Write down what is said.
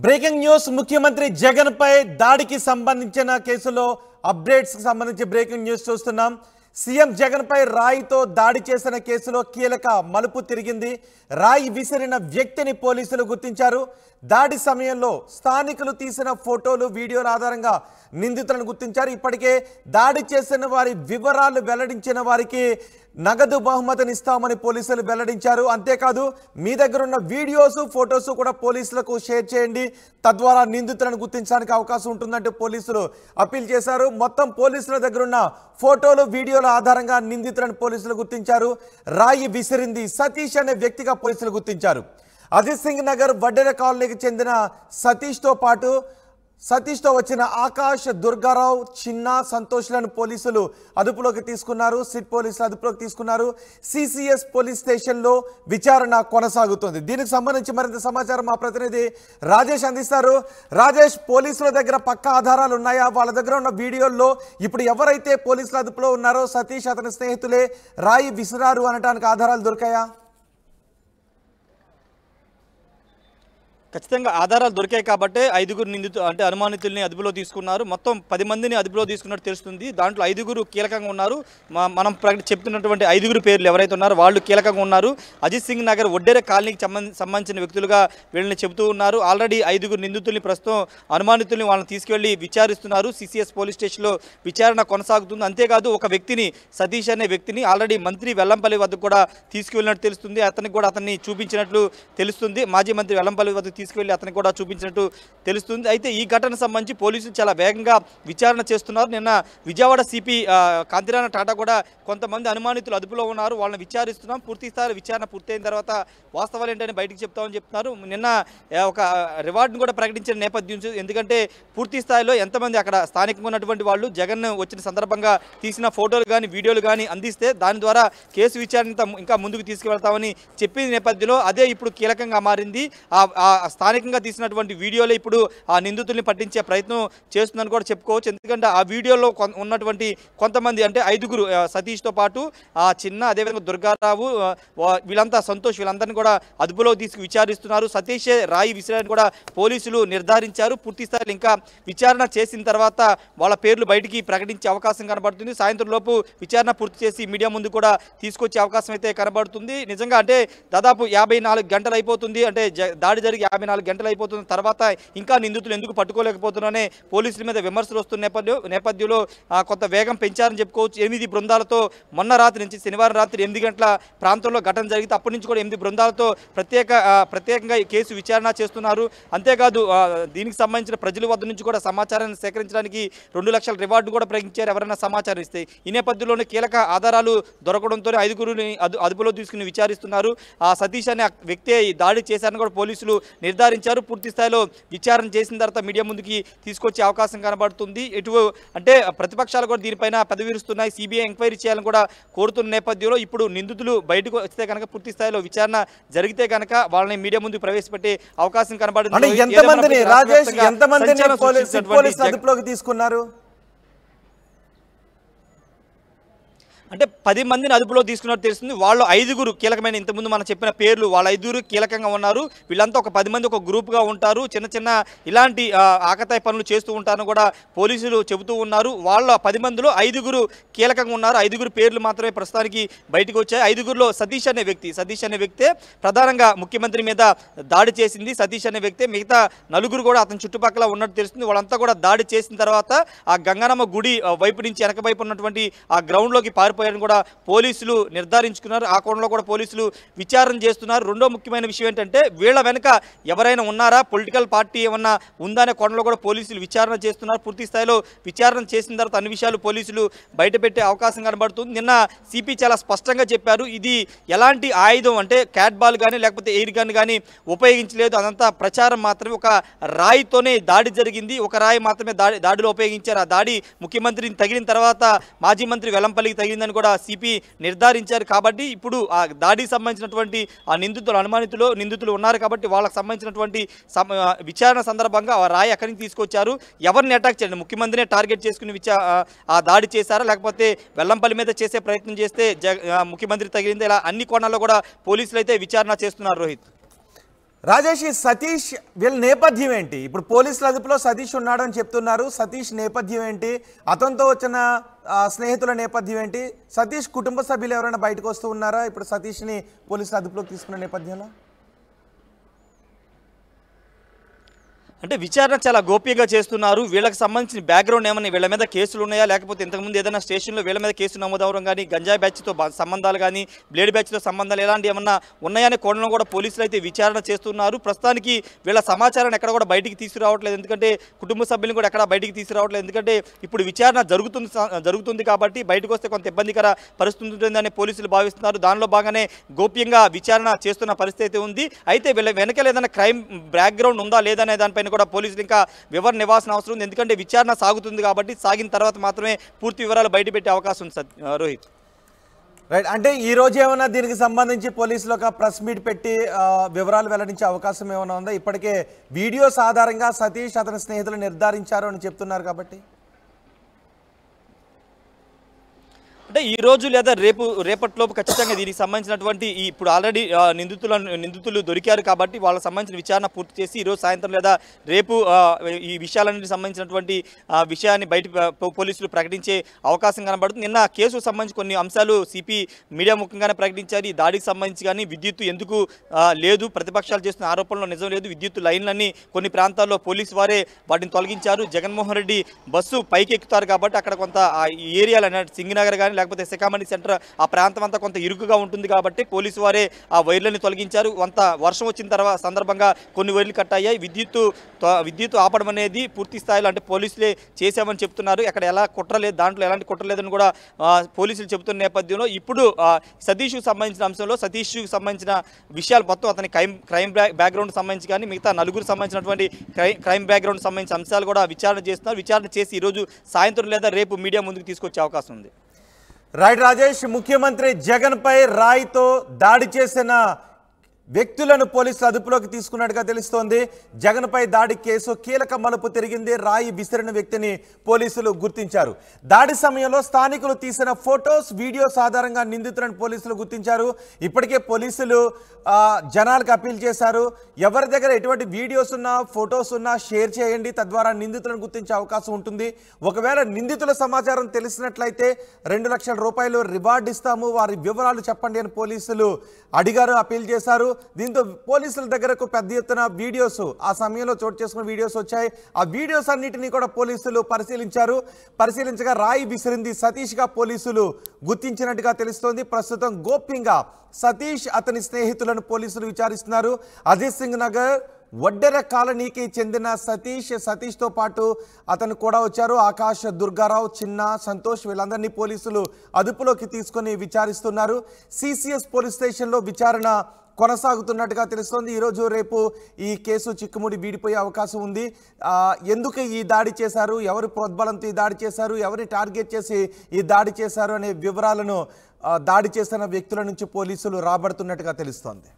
Breaking news ముఖ్యమంత్రి జగన్ పై దాడికి సంబంధించిన కేసులో అప్డేట్స్ కి సంబంధించి బ్రేకింగ్ న్యూస్ చూస్తున్నాం। సీఎం జగన్ పై రాయితో దాడి చేసిన కేసులో కీలక మలుపు తిరిగింది। రాయి విసిరిన వ్యక్తిని పోలీసులు గుర్తించారు। దాడి సమయంలో స్థానికులు తీసిన ఫోటోలు వీడియోల ఆధారంగా నిందితులను గుర్తించారు। ఇప్పటికే దాడి చేసిన వారి వివరాలు వెల్లడించిన వారికి నగదు బహుమతిని ఇస్తామని పోలీసులు వెల్లడించారు। అంతేకాదు మీ దగ్గర ఉన్న వీడియోస్ ఫోటోస్ కూడా పోలీసులకు షేర్ చేయండి, తద్వారా నిందితులను గుర్తించడానికి అవకాశం ఉంటుందంటూ పోలీసులు అప్పీల్ చేశారు। మొత్తం పోలీసుల దగ్గర ఉన్న ఫోటోలు వీడియోల ఆధారంగా నిందితులను పోలీసులు గుర్తించారు। రాయి విసిరింది సతీష్ అనే వ్యక్తిగా పోలీసులు గుర్తించారు। అజిత్ సింగ్ నగర్ వడ్డెర కాలనీకి చెందిన సతీష్తో వచ్చిన ఆకాష్, దుర్గారావు, చిన్న, సంతోష్లను పోలీసులు అదుపులోకి తీసుకున్నారు। సిట్ పోలీసులు అదుపులోకి తీసుకున్నారు। సిసిఎస్ పోలీస్ స్టేషన్లో విచారణ కొనసాగుతుంది। దీనికి సంబంధించి మరింత సమాచారం మా ప్రతినిధి రాజేష్ అందిస్తారు। రాజేష్, పోలీసుల దగ్గర పక్కా ఆధారాలు ఉన్నాయా? వాళ్ళ దగ్గర ఉన్న వీడియోల్లో ఇప్పుడు ఎవరైతే పోలీసుల అదుపులో ఉన్నారో సతీష్ అతని స్నేహితులే రాయి విసిరారు అనడానికి ఆధారాలు దొరికాయా? ఖచ్చితంగా ఆధారాలు దొరికాయి కాబట్టి ఐదుగురు అనుమానితుల్ని అదుపులో తీసుకున్నారు। మొత్తం 10 మందిని అదుపులో తీసుకున్నట్టు తెలుస్తుంది। దాంట్లో 5గురు కీలకంగా ఉన్నారు। మనం చెప్తున్నటువంటి 5గురు పేర్లు ఎవరైతే ఉన్నారో వాళ్ళు కీలకంగా ఉన్నారు। అజిత్ సింగ్ నగర్ వడ్డెర కాలనీకి సంబంధించిన వ్యక్తులుగా వీళ్ళని చెబుతూ ఉన్నారు। ఆల్రెడీ 5గురు నిందితుల్ని ప్రస్తుతం అనుమానితుల్ని వాళ్ళని తీసుకెళ్లి విచారిస్తున్నారు। సిసిఎస్ పోలీస్ స్టేషన్లో విచారణ కొనసాగుతుంది। అంతేకాదు ఒక వ్యక్తిని, సతీష్ అనే వ్యక్తిని ఆల్రెడీ మంత్రి వెల్లంపల్లి వద్దకు కూడా తీసుకువెళ్ళినట్టు తెలుస్తుంది। అతన్ని చూపించినట్లు తెలుస్తుంది। మాజీ మంత్రి వెల్లంపల్లి వద్దకు తీసుకువెళ్ళి అతనికి కూడా చూపించినట్టు తెలుస్తుంది। అయితే ఈ ఘటనకు సంబంధించి పోలీసులు చాలా వేగంగా విచారణ చేస్తున్నారు। నిన్న విజయవాడ సిపి కాంతిరాణ టాటా కూడా కొంతమంది అనుమానితులు అదుపులో ఉన్నారు, వాళ్ళని విచారిస్తున్నాం, పూర్తి స్థాయిలో విచారణ పూర్తయిన తర్వాత వాస్తవాలు ఏంటని బయటికి చెప్తామని చెప్తున్నారు। నిన్న ఒక రివార్డును కూడా ప్రకటించిన నేపథ్యం, ఎందుకంటే పూర్తి స్థాయిలో ఎంతమంది అక్కడ స్థానికంగా ఉన్నటువంటి వాళ్ళు జగన్ వచ్చిన సందర్భంగా తీసిన ఫోటోలు కానీ వీడియోలు కానీ అందిస్తే దాని ద్వారా కేసు విచారణ ఇంకా ముందుకు తీసుకువెళ్తామని చెప్పిన నేపథ్యంలో అదే ఇప్పుడు కీలకంగా మారింది। స్థానికంగా తీసినటువంటి వీడియోలో ఇప్పుడు ఆ నిందితుల్ని పట్టించే ప్రయత్నం చేస్తుందని కూడా చెప్పుకోవచ్చు। ఎందుకంటే ఆ వీడియోలో ఉన్నటువంటి కొంతమంది అంటే 5గురు, సతీష్తో పాటు ఆ చిన్న, అదేవిధంగా దుర్గారావు, వీళ్ళంతా సంతోష్, వీళ్ళందరినీ కూడా అదుపులో తీసుకు విచారిస్తున్నారు। సతీషే రాయి విసిరాయని కూడా పోలీసులు నిర్ధారించారు। పూర్తి స్థాయిలో ఇంకా విచారణ చేసిన తర్వాత వాళ్ళ పేర్లు బయటికి ప్రకటించే అవకాశం కనబడుతుంది। సాయంత్రం లోపు విచారణ పూర్తి చేసి మీడియా ముందు కూడా తీసుకొచ్చే అవకాశం అయితే కనబడుతుంది। నిజంగా అంటే దాదాపు 54 గంటలు అయిపోతుంది, అంటే దాడి జరిగి 54 గంటలు అయిపోతున్న తర్వాత ఇంకా నిందితులు ఎందుకు పట్టుకోలేకపోతున్నారనే పోలీసుల మీద విమర్శలు వస్తున్న నేపథ్యంలో కొంత వేగం పెంచారని చెప్పుకోవచ్చు। 8 బృందాలతో మొన్న రాత్రి నుంచి శనివారం రాత్రి 8 గంటల ప్రాంతంలో ఘటన జరిగితే అప్పటి నుంచి కూడా 8 బృందాలతో ప్రత్యేకంగా కేసు విచారణ చేస్తున్నారు। అంతేకాదు దీనికి సంబంధించిన ప్రజల వద్ద నుంచి కూడా సమాచారాన్ని సేకరించడానికి 2 లక్షల రివార్డు కూడా ప్రకటించారు ఎవరైనా సమాచారం ఇస్తే। ఈ నేపథ్యంలోనే కీలక ఆధారాలు దొరకడంతో 5గురిని అదుపులో తీసుకుని విచారిస్తున్నారు। ఆ సతీష్ అనే వ్యక్తి దాడి చేశారని కూడా పోలీసులు నిర్ధారించారు। పూర్తి స్థాయిలో విచారణ చేసిన తర్వాత మీడియా ముందుకి తీసుకొచ్చే అవకాశం కనబడుతుంది। అంటే ప్రతిపక్షాలు కూడా దీనిపైన పెదవిరుస్తున్నాయి, సిబిఐ ఎంక్వైరీ చేయాలని కూడా కోరుతున్న నేపథ్యంలో ఇప్పుడు నిందితులు బయటకు వస్తే కనుక పూర్తి స్థాయిలో విచారణ జరిగితే కనుక వాళ్ళని మీడియా ముందుకు ప్రవేశపెట్టే అవకాశం కనబడుతుంది। అంటే 10 మందిని అదుపులో తీసుకున్నట్టు తెలుస్తుంది। వాళ్ళు 5గురు కీలకమైన, ఇంతకుముందు మనం చెప్పిన పేర్లు, వాళ్ళ 5గురు కీలకంగా ఉన్నారు। వీళ్ళంతా ఒక 10 మంది ఒక గ్రూప్గా ఉంటారు, చిన్న ఇలాంటి ఆకతాయి పనులు చేస్తూ ఉంటారని కూడా పోలీసులు చెబుతూ ఉన్నారు। వాళ్ళ 10 మందిలో 5గురు కీలకంగా ఉన్నారు। 5గురు పేర్లు మాత్రమే ప్రస్తుతానికి బయటకు వచ్చాయి। 5గురులో సతీష్ అనే వ్యక్తే ప్రధానంగా ముఖ్యమంత్రి మీద దాడి చేసింది। సతీష్ అనే వ్యక్తే, మిగతా 4గురు కూడా అతని చుట్టుపక్కల ఉన్నట్టు తెలుస్తుంది। వాళ్ళంతా కూడా దాడి చేసిన తర్వాత ఆ గంగనమ్మ గుడి వైపు నుంచి వెనక వైపు ఉన్నటువంటి ఆ గ్రౌండ్లోకి పారిపోయారని కూడా పోలీసులు నిర్ధారించుకున్నారు। ఆ కోణంలో కూడా పోలీసులు విచారణ చేస్తున్నారు। రెండో ముఖ్యమైన విషయం ఏంటంటే వీళ్ళ వెనక ఎవరైనా ఉన్నారా, పొలిటికల్ పార్టీ ఏమన్నా ఉందా అనే కోణంలో కూడా పోలీసులు విచారణ చేస్తున్నారు। పూర్తి స్థాయిలో విచారణ చేసిన తర్వాత అన్ని విషయాలు పోలీసులు బయటపెట్టే అవకాశం కనబడుతుంది। నిన్న సిపి చాలా స్పష్టంగా చెప్పారు, ఇది ఎలాంటి ఆయుధం అంటే క్యాట్ బాల్ కానీ లేకపోతే ఎయిర్ గన్ కానీ ఉపయోగించలేదు, అదంతా ప్రచారం మాత్రమే, ఒక రాయితోనే దాడి జరిగింది, ఒక రాయి మాత్రమే దాడిలో ఉపయోగించారు। ఆ దాడి ముఖ్యమంత్రిని తగిలిన తర్వాత మాజీ మంత్రి వెల్లంపల్లికి తగిలిందని కూడా సిపి నిర్ధారించారు। కాబట్టి ఇప్పుడు ఆ దాడికి సంబంధించినటువంటి ఆ నిందితులు ఉన్నారు కాబట్టి వాళ్ళకి సంబంధించినటువంటి విచారణ సందర్భంగా ఆ రాయి అక్కడి నుంచి తీసుకొచ్చారు। ఎవరిని అటాక్ చేయండి, ముఖ్యమంత్రినే టార్గెట్ చేసుకుని ఆ దాడి చేశారా లేకపోతే వెల్లంపల్లి మీద చేసే ప్రయత్నం చేస్తే ముఖ్యమంత్రి తగిలింది, ఇలా అన్ని కోణాల్లో కూడా పోలీసులు అయితే విచారణ చేస్తున్నారు। రోహిత్। రాజేష్, ఈ సతీష్ వీళ్ళ నేపథ్యం ఏంటి? ఇప్పుడు పోలీసుల అదుపులో సతీష్ ఉన్నాడు అని చెప్తున్నారు. సతీష్ నేపథ్యం ఏంటి? అతనితో వచ్చిన స్నేహితుల నేపథ్యం ఏంటి? సతీష్ కుటుంబ సభ్యులు ఎవరైనా బయటకు వస్తూ ఉన్నారా ఇప్పుడు సతీష్ని పోలీసుల అదుపులోకి తీసుకున్న నేపథ్యంలో? అంటే విచారణ చాలా గోప్యంగా చేస్తున్నారు. వీళ్ళకి సంబంధించిన బ్యాక్గ్రౌండ్ ఏమైనా వీళ్ళ మీద కేసులు ఉన్నాయా, లేకపోతే ఇంతకుముందు ఏదైనా స్టేషన్లో వీళ్ళ మీద కేసు నమోదవడం కానీ, గంజాయి బ్యాచ్తో సంబంధాలు కానీ, బ్లేడ్ బ్యాచ్తో సంబంధాలు ఎలాంటి ఏమన్నా ఉన్నాయనే కోణంలో కూడా పోలీసులు అయితే విచారణ చేస్తున్నారు. ప్రస్తుతానికి వీళ్ళ సమాచారాన్ని ఎక్కడ కూడా బయటికి తీసుకురావట్లేదు, ఎందుకంటే కుటుంబ సభ్యులను కూడా ఎక్కడ బయటికి తీసుకురావట్లేదు. ఎందుకంటే ఇప్పుడు విచారణ జరుగుతుంది కాబట్టి బయటకు వస్తే కొంత ఇబ్బందికర పరిస్థితి ఉంటుందని పోలీసులు భావిస్తున్నారు. దానిలో భాగంగానే గోప్యంగా విచారణ చేస్తున్న పరిస్థితి ఉంది. అయితే వీళ్ళ వెనకాల ఏదైనా క్రైమ్ బ్యాక్గ్రౌండ్ ఉందా లేదనే దానిపైన కూడా పోలీసులు ఇంకా వివరణ ఇవ్వాల్సిన అవసరం ఉంది. ఎందుకంటే విచారణ సాగుతుంది కాబట్టి సాగిన తర్వాత మాత్రమే పూర్తి వివరాలు బయటపెట్టే అవకాశం ఉంది. రోహిత్, రైట్. అంటే ఈ రోజు ఏమైనా దీనికి సంబంధించి పోలీసులు ఒక ప్రెస్ మీట్ పెట్టి వివరాలు వెల్లడించే అవకాశం ఏమైనా ఉందా? ఇప్పటికే వీడియోస్ ఆధారంగా సతీష్ అతని స్నేహితులు నిర్ధారించారు అని చెప్తున్నారు కాబట్టి అంటే ఈ రోజు లేదా రేపటిలోపు ఖచ్చితంగా దీనికి సంబంధించినటువంటి ఇప్పుడు ఆల్రెడీ నిందితులు దొరికారు కాబట్టి వాళ్ళకి సంబంధించిన విచారణ పూర్తి చేసి ఈరోజు సాయంత్రం లేదా రేపు ఈ విషయాలన్నిటికి సంబంధించినటువంటి విషయాన్ని బయట పోలీసులు ప్రకటించే అవకాశం కనబడుతుంది. నిన్న కేసుకు సంబంధించి కొన్ని అంశాలు సిపి మీడియా ముఖంగానే ప్రకటించారు. ఈ దాడికి సంబంధించి కానీ విద్యుత్ ఎందుకు లేదు, ప్రతిపక్షాలు చేస్తున్న ఆరోపణలో నిజం లేదు, విద్యుత్ లైన్లన్నీ కొన్ని ప్రాంతాల్లో పోలీసు వారే వాటిని తొలగించారు. జగన్మోహన్ రెడ్డి బస్సు పైకి ఎక్కుతారు కాబట్టి అక్కడ కొంత ఏరియాలు సింగనగర్ కానీ లేకపోతే సెకామండి సెంటర్ ఆ ప్రాంతం అంతా కొంత ఇరుకుగా ఉంటుంది కాబట్టి పోలీసు వారే ఆ వైర్లని తొలగించారు. కొంత వర్షం వచ్చిన సందర్భంగా కొన్ని వైర్లు కట్ అయ్యాయి. విద్యుత్ ఆపడం అనేది పూర్తి స్థాయిలో అంటే పోలీసులే చేశామని చెప్తున్నారు. అక్కడ ఎలా కుట్రలేదు, దాంట్లో ఎలాంటి కుట్రలేదని కూడా పోలీసులు చెబుతున్న నేపథ్యంలో ఇప్పుడు సతీష్కు సంబంధించిన అంశంలో సతీష్కు సంబంధించిన విషయాలు మొత్తం అతని క్రైమ్ బ్యాక్గ్రౌండ్ సంబంధించి కానీ మిగతా నలుగురు సంబంధించినటువంటి క్రైమ్ బ్యాక్గ్రౌండ్ సంబంధించిన అంశాలు కూడా విచారణ చేస్తున్నారు. విచారణ చేసి ఈరోజు సాయంత్రం లేదా రేపు మీడియా ముందుకు తీసుకొచ్చే అవకాశం ఉంది. రైట్ రాజేష్, ముఖ్యమంత్రి జగన్ పై రాయితో దాడి చేసిన వ్యక్తులను పోలీసులు అదుపులోకి తీసుకున్నట్టుగా తెలుస్తోంది. జగన్ పై దాడి కేసు కీలక మలుపు తిరిగింది. రాయి విసిరిన వ్యక్తిని పోలీసులు గుర్తించారు. దాడి సమయంలో స్థానికులు తీసిన ఫొటోస్, వీడియోస్ ఆధారంగా నిందితులను పోలీసులు గుర్తించారు. ఇప్పటికే పోలీసులు జనాలకు అప్పీల్ చేశారు, ఎవరి దగ్గర ఎటువంటి వీడియోస్ ఉన్నా ఫొటోస్ ఉన్నా షేర్ చేయండి, తద్వారా నిందితులను గుర్తించే అవకాశం ఉంటుంది. ఒకవేళ నిందితుల సమాచారం తెలిసినట్లయితే 2 లక్షల రూపాయలు రివార్డు ఇస్తాము, వారి వివరాలు చెప్పండి అని పోలీసులు అడిగారు, అప్పీల్ చేశారు. దీంతో పోలీసుల దగ్గరకు పెద్ద ఎత్తున వీడియోస్ ఆ సమయంలో చోటు చేసుకున్న వీడియోస్ వచ్చాయి. ఆ వీడియోస్ అన్నిటినీ కూడా పోలీసులు పరిశీలించగా రాయి విసిరింది సతీష్గా పోలీసులు గుర్తించినట్టుగా తెలుస్తోంది. ప్రస్తుతం గోప్యంగా సతీష్ అతని స్నేహితులను పోలీసులు విచారిస్తున్నారు. అజిత్ సింగ్ నగర్ వడ్డెర కాలనీకి చెందిన సతీష్తో పాటు అతను కూడా వచ్చారు. ఆకాష్, దుర్గారావు, చిన్న, సంతోష్ వీళ్ళందరినీ పోలీసులు అదుపులోకి తీసుకొని విచారిస్తున్నారు. సిసిఎస్ పోలీస్ స్టేషన్లో విచారణ కొనసాగుతున్నట్టుగా తెలుస్తోంది. ఈరోజు రేపు ఈ కేసు చిక్కుముడి వీడిపోయే అవకాశం ఉంది. ఎందుకు ఈ దాడి చేశారు, ఎవరు ప్రోద్బలంతో ఈ దాడి చేశారు, ఎవరిని టార్గెట్ చేసి ఈ దాడి చేశారు అనే వివరాలను దాడి చేసిన వ్యక్తుల నుంచి పోలీసులు రాబడుతున్నట్టుగా తెలుస్తోంది.